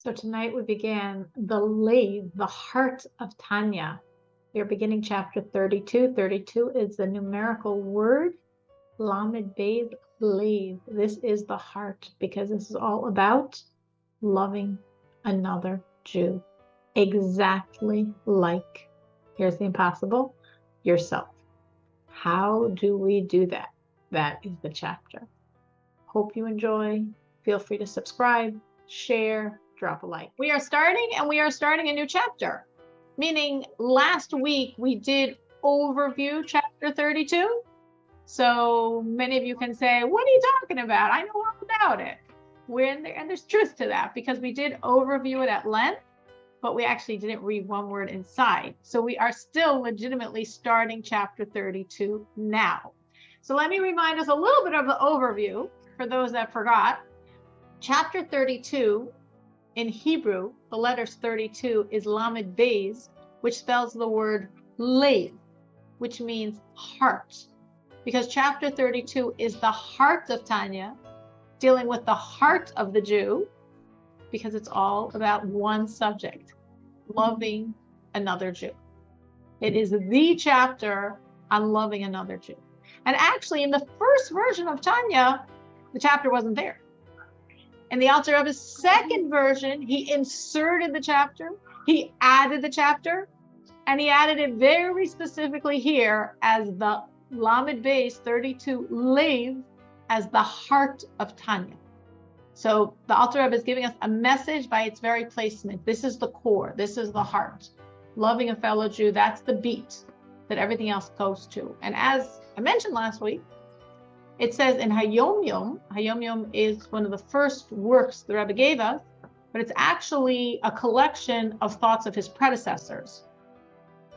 So tonight we began the Lev, the heart of Tanya. We are beginning chapter 32. 32 is the numerical word, Lamed Beis Lev. This is the heart because this is all about loving another Jew. Exactly like, here's the impossible, yourself. How do we do that? That is the chapter. Hope you enjoy. Feel free to subscribe, share, drop a like. We are starting a new chapter, meaning last week we did overview chapter 32. So many of you can say, what are you talking about? I know all about it. We're in there, and there's truth to that because we did overview it at length, but we actually didn't read one word inside. So we are still legitimately starting chapter 32 now. So let me remind us a little bit of the overview for those that forgot. Chapter 32 in Hebrew, the letters 32 is Lamed Beis, which spells the word Lev, which means heart. Because chapter 32 is the heart of Tanya, dealing with the heart of the Jew, because it's all about one subject, loving another Jew. It is the chapter on loving another Jew. And actually, in the first version of Tanya, the chapter wasn't there. In the Alter Rebbe's second version, he inserted the chapter, he added the chapter, and he added it very specifically here as the Lamed Beis 32 Lev, as the heart of Tanya. So the Alter Rebbe is giving us a message by its very placement. This is the core, this is the heart. Loving a fellow Jew, that's the beat that everything else goes to. And as I mentioned last week, it says in Hayom Yom is one of the first works the Rebbe gave us, but it's actually a collection of thoughts of his predecessors.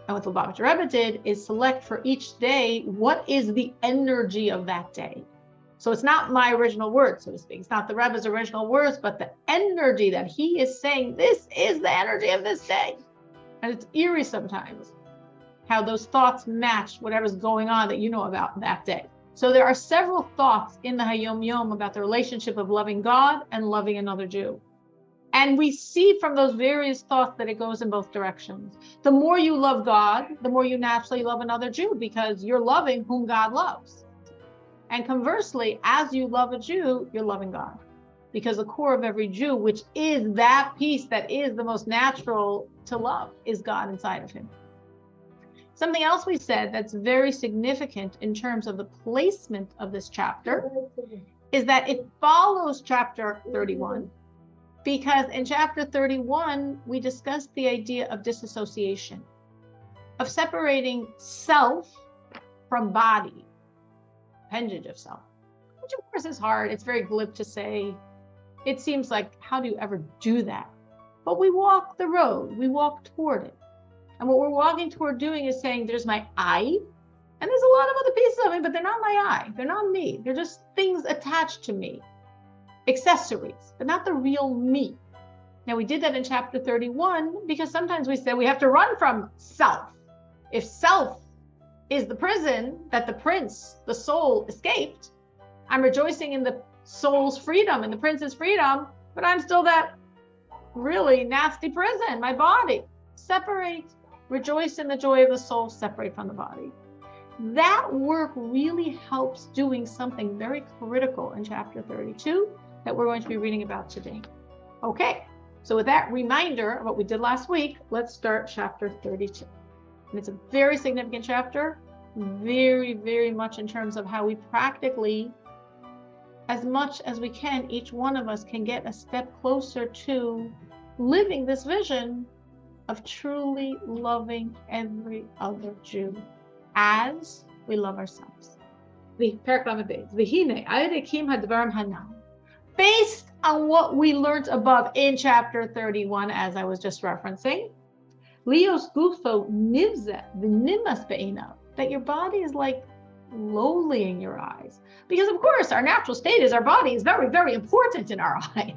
And what the Lubavitcher Rebbe did is select for each day, what is the energy of that day? So it's not my original words, so to speak. It's not the Rebbe's original words, but the energy that he is saying, this is the energy of this day. And it's eerie sometimes how those thoughts match whatever's going on that you know about that day. So there are several thoughts in the Hayom Yom about the relationship of loving God and loving another Jew. And we see from those various thoughts that it goes in both directions. The more you love God, the more you naturally love another Jew because you're loving whom God loves. And conversely, as you love a Jew, you're loving God. Because the core of every Jew, which is that piece that is the most natural to love, is God inside of him. Something else we said that's very significant in terms of the placement of this chapter is that it follows chapter 31, because in chapter 31, we discussed the idea of disassociation, of separating self from body, appendage of self, which of course is hard. It's very glib to say. It seems like, how do you ever do that? But we walk the road, we walk toward it. And what we're walking toward doing is saying, there's my I, and there's a lot of other pieces of me, but they're not my I. They're not me. They're just things attached to me, accessories, but not the real me. Now, we did that in chapter 31 because sometimes we say we have to run from self. If self is the prison that the prince, the soul, escaped, I'm rejoicing in the soul's freedom and the prince's freedom, but I'm still that really nasty prison, my body. Separate. Rejoice in the joy of the soul, separate from the body. That work really helps doing something very critical in chapter 32 that we're going to be reading about today. Okay, so with that reminder of what we did last week, let's start chapter 32. And it's a very significant chapter, very, very much in terms of how we practically, as much as we can, each one of us can get a step closer to living this vision of truly loving every other Jew as we love ourselves. Based on what we learned above in chapter 31, as I was just referencing, Leos gufo nivzeh v'nimas be'einav, that your body is like lowly in your eyes. Because of course, our natural state is our body is very, very important in our eyes.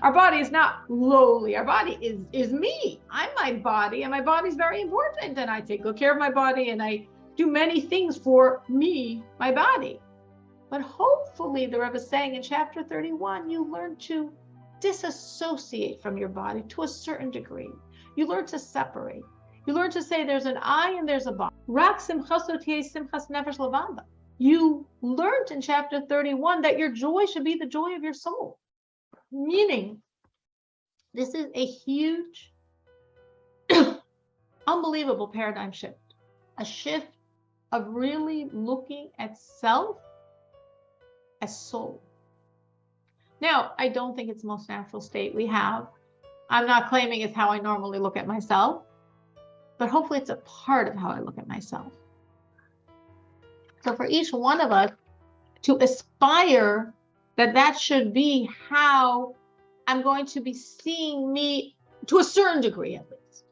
Our body is not lowly. Our body is me. I'm my body, and my body is very important. And I take good care of my body, and I do many things for me, my body. But hopefully, the Rebbe is saying in chapter 31, you learn to disassociate from your body to a certain degree. You learn to separate. You learn to say there's an I and there's a body. You learned in chapter 31 that your joy should be the joy of your soul. Meaning, this is a huge, unbelievable paradigm shift. A shift of really looking at self as soul. Now, I don't think it's the most natural state we have. I'm not claiming it's how I normally look at myself, but hopefully it's a part of how I look at myself. So for each one of us to aspire that should be how I'm going to be seeing me to a certain degree, at least.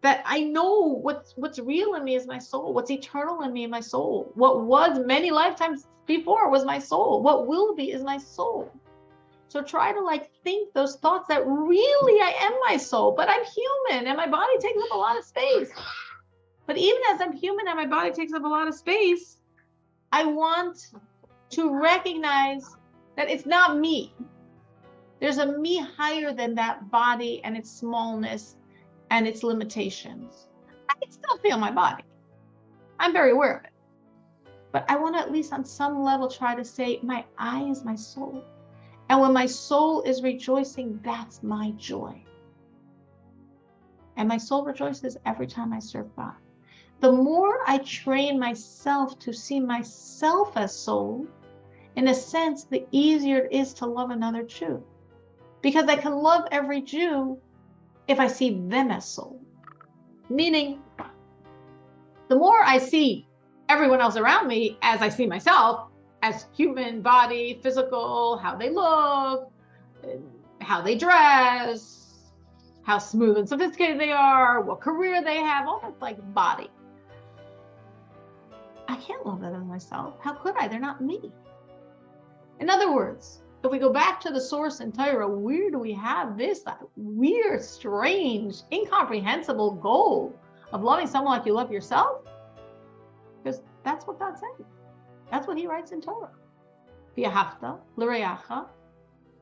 That I know what's real in me is my soul. What's eternal in me is my soul. What was many lifetimes before was my soul. What will be is my soul. So try to think those thoughts that really I am my soul, but I'm human and my body takes up a lot of space. But even as I'm human and my body takes up a lot of space, I want to recognize that it's not me. There's a me higher than that body and its smallness and its limitations. I can still feel my body. I'm very aware of it. But I want to at least on some level try to say my I is my soul. And when my soul is rejoicing, that's my joy. And my soul rejoices every time I serve God. The more I train myself to see myself as soul, in a sense, the easier it is to love another Jew. Because I can love every Jew if I see them as soul. Meaning, the more I see everyone else around me as I see myself, as human, body, physical, how they look, how they dress, how smooth and sophisticated they are, what career they have, all that's body. I can't love that in myself. How could I? They're not me. In other words, if we go back to the source in Torah, where do we have this weird, strange, incomprehensible goal of loving someone like you love yourself? Because that's what God said. That's what he writes in Torah. V'ahavta l'reacha.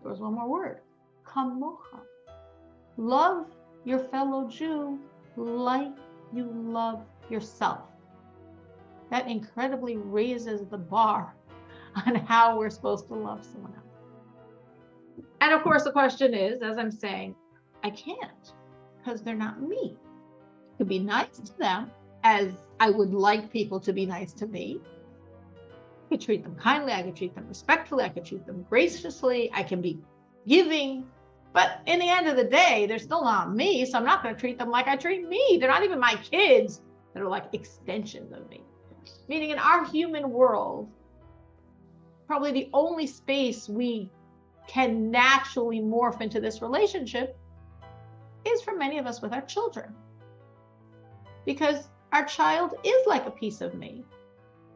There's one more word. Kamocha. Love your fellow Jew like you love yourself. That incredibly raises the bar on how we're supposed to love someone else. And of course, the question is, as I'm saying, I can't because they're not me. To be nice to them as I would like people to be nice to me. I could treat them kindly, I could treat them respectfully, I could treat them graciously, I can be giving, but in the end of the day, they're still not me, so I'm not going to treat them like I treat me. They're not even my kids that are like extensions of me. Meaning in our human world, probably the only space we can naturally morph into this relationship is for many of us with our children. Because our child is like a piece of me.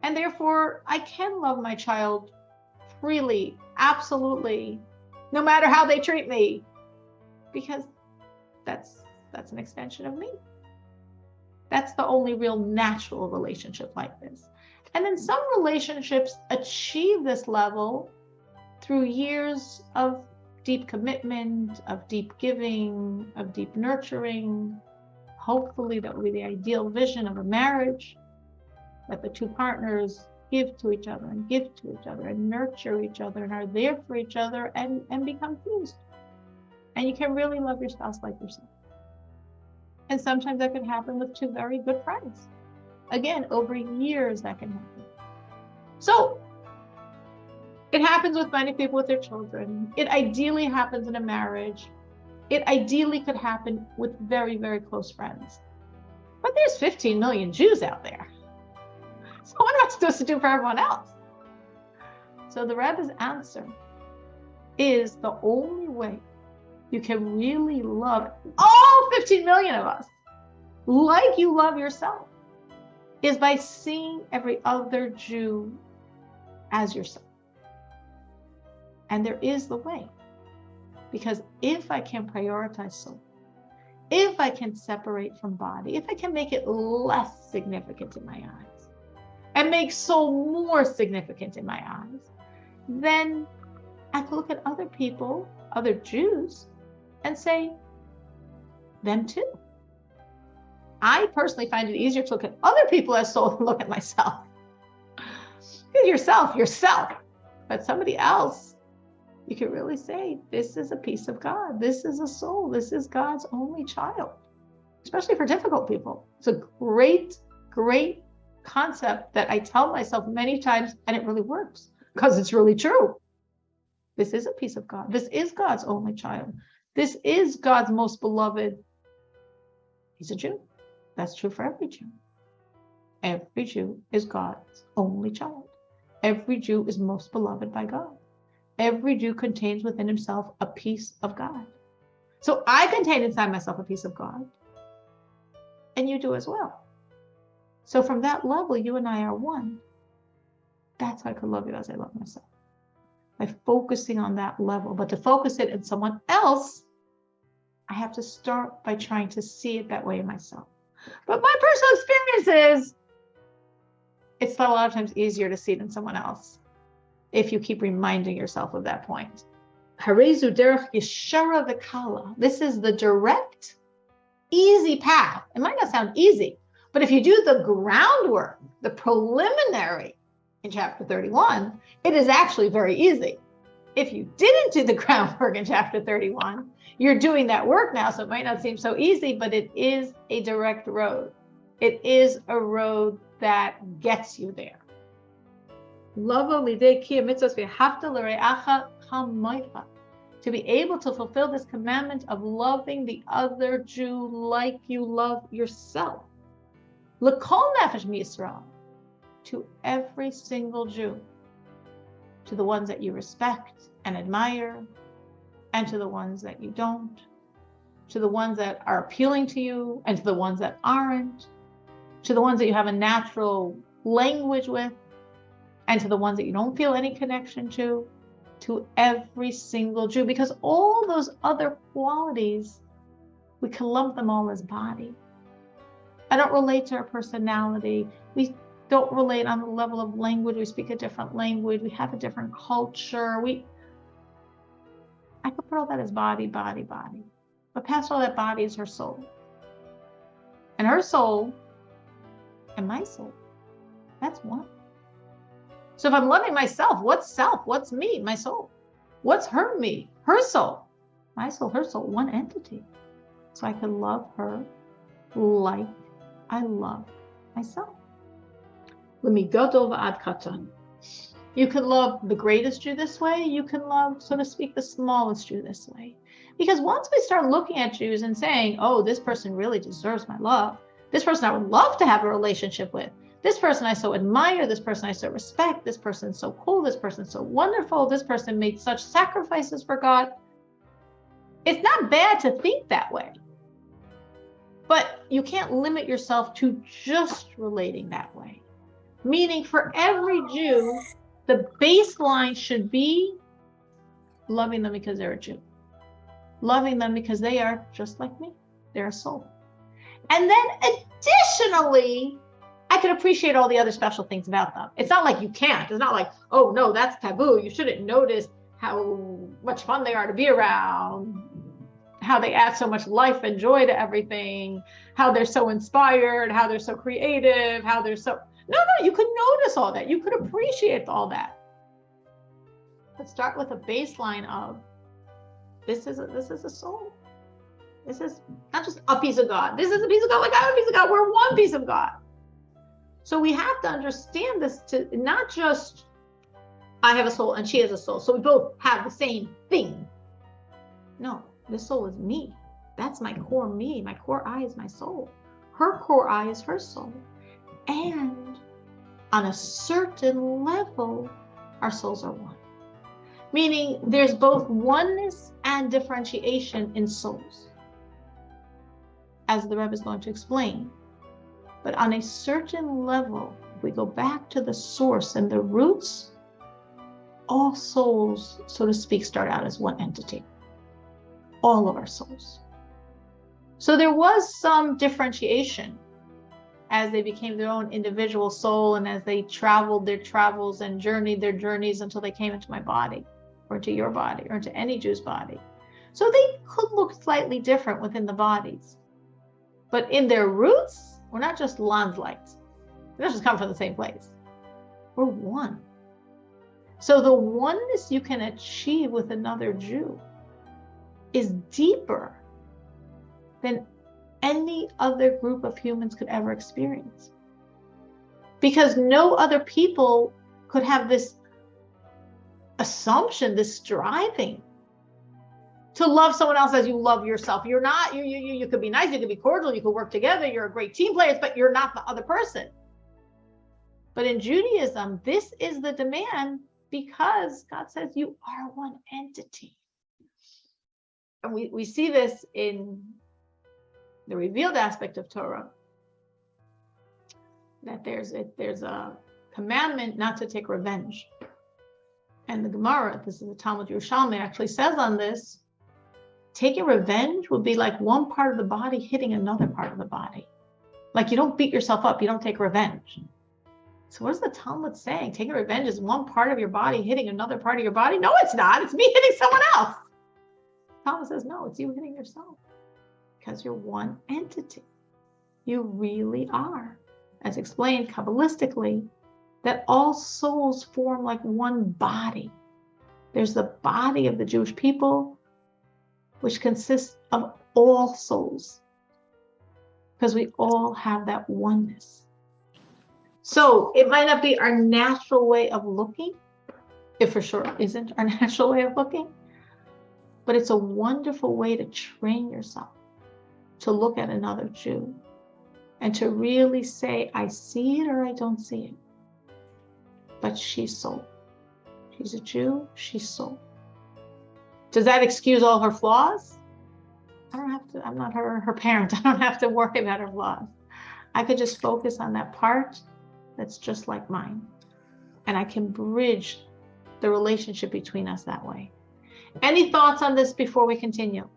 And therefore, I can love my child freely, absolutely, no matter how they treat me, because that's an extension of me. That's the only real natural relationship like this. And then some relationships achieve this level through years of deep commitment, of deep giving, of deep nurturing. Hopefully that will be the ideal vision of a marriage, that the two partners give to each other and give to each other and nurture each other and are there for each other and become fused. And you can really love your spouse like yourself. And sometimes that can happen with two very good friends. Again, over years that can happen. So it happens with many people with their children. It ideally happens in a marriage. It ideally could happen with very, very close friends. But there's 15 million Jews out there. So what am I supposed to do for everyone else? So the Rebbe's answer is the only way you can really love all 15 million of us like you love yourself is by seeing every other Jew as yourself. And there is the way. Because if I can prioritize soul, if I can separate from body, if I can make it less significant in my eyes and make soul more significant in my eyes, then I can look at other people other Jews and say, them too. I personally find it easier to look at other people as soul than look at myself. Yourself. But somebody else, you can really say, this is a piece of God. This is a soul. This is God's only child, especially for difficult people. It's a great, great concept that I tell myself many times, and it really works because it's really true. This is a piece of God. This is God's only child. This is God's most beloved. He's a Jew. That's true for every Jew. Every Jew is God's only child. Every Jew is most beloved by God. Every Jew contains within himself a piece of God. So I contain inside myself a piece of God. And you do as well. So from that level, you and I are one. That's how I could love you as I love myself. By focusing on that level. But to focus it in someone else, I have to start by trying to see it that way in myself. But my personal experience is, it's a lot of times easier to see it in someone else if you keep reminding yourself of that point. Harezu derech yeshara v'kala. This is the direct, easy path. It might not sound easy, but if you do the groundwork, the preliminary in chapter 31, it is actually very easy. If you didn't do the groundwork in chapter 31, you're doing that work now, so it might not seem so easy, but it is a direct road. It is a road that gets you there. To be able to fulfill this commandment of loving the other Jew like you love yourself. L'kol nefesh miYisrael, to every single Jew, to the ones that you respect and admire, and to the ones that you don't, to the ones that are appealing to you, and to the ones that aren't, to the ones that you have a natural language with, and to the ones that you don't feel any connection to every single Jew, because all those other qualities, we can lump them all as body. I don't relate to our personality. We don't relate on the level of language. We speak a different language. We have a different culture. I could put all that as body. But past all that body is her soul. And her soul and my soul, that's one. So if I'm loving myself, what's self? What's me? My soul. What's her me? Her soul. My soul, her soul, one entity. So I can love her like I love myself. You can love the greatest Jew this way. You can love, so to speak, the smallest Jew this way. Because once we start looking at Jews and saying, oh, this person really deserves my love. This person I would love to have a relationship with. This person I so admire. This person I so respect. This person's so cool. This person's so wonderful. This person made such sacrifices for God. It's not bad to think that way. But you can't limit yourself to just relating that way. Meaning for every Jew, the baseline should be loving them because they're a Jew. Loving them because they are just like me. They're a soul. And then additionally, I can appreciate all the other special things about them. It's not like you can't. It's not like, oh no, that's taboo. You shouldn't notice how much fun they are to be around, how they add so much life and joy to everything, how they're so inspired, how they're so creative, how they're so... No, you could notice all that. You could appreciate all that. Let's start with a baseline of, this is a soul. This is not just a piece of God. This is a piece of God like I'm a piece of God. We're one piece of God. So we have to understand this to not just, I have a soul and she has a soul, so we both have the same thing. No, this soul is me. That's my core me. My core I is my soul. Her core I is her soul. And on a certain level, our souls are one. Meaning there's both oneness and differentiation in souls, as the Rebbe is going to explain. But on a certain level, if we go back to the source and the roots, all souls, so to speak, start out as one entity. All of our souls. So there was some differentiation as they became their own individual soul and as they traveled their travels and journeyed their journeys until they came into my body. or into your body, or into any Jew's body. So they could look slightly different within the bodies. But in their roots, we're not just landslights. We don't just come from the same place. We're one. So the oneness you can achieve with another Jew is deeper than any other group of humans could ever experience. Because no other people could have this assumption, this striving to love someone else as you love yourself. You're not, you could be nice, you could be cordial, you could work together, you're a great team player, but you're not the other person. But in Judaism, this is the demand because God says you are one entity. And we see this in the revealed aspect of Torah, that there's a commandment not to take revenge. And the Gemara, this is the Talmud Yerushalmi, actually says on this, taking revenge would be like one part of the body hitting another part of the body. Like you don't beat yourself up, you don't take revenge. So what is the Talmud saying? Taking revenge is one part of your body hitting another part of your body? No, it's not. It's me hitting someone else. The Talmud says, no, it's you hitting yourself. Because you're one entity. You really are. As explained Kabbalistically, that all souls form like one body. There's the body of the Jewish people, which consists of all souls. Because we all have that oneness. So it might not be our natural way of looking, it for sure isn't our natural way of looking, but it's a wonderful way to train yourself to look at another Jew and to really say, I see it or I don't see it, but she's soul. She's a Jew, she's soul. Does that excuse all her flaws? I don't have to, I'm not her parent. I don't have to worry about her flaws. I could just focus on that part that's just like mine. And I can bridge the relationship between us that way. Any thoughts on this before we continue?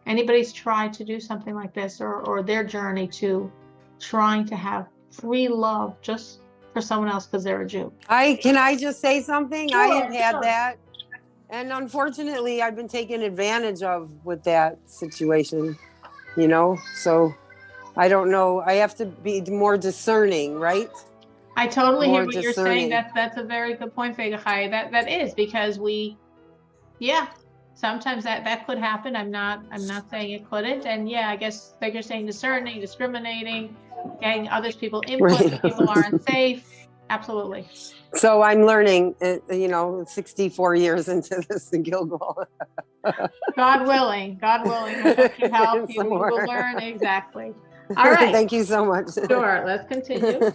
Anybody's tried to do something like this, or their journey to trying to have free love just for someone else because they're a Jew? Can I just say something? Sure, I have had sure. that. And unfortunately, I've been taken advantage of with that situation, you know? So I don't know. I have to be more discerning, right? I totally More hear what you're saying. That's a very good point, Vegachai. That is because sometimes that could happen. I'm not saying it couldn't. And yeah, I guess like you're saying, discerning, discriminating, getting others people input, Right. people aren't safe. Absolutely. So I'm learning, 64 years into this in Gilgal. God willing, we'll let you help. You will learn exactly. All right. Thank you so much. Sure. Let's continue.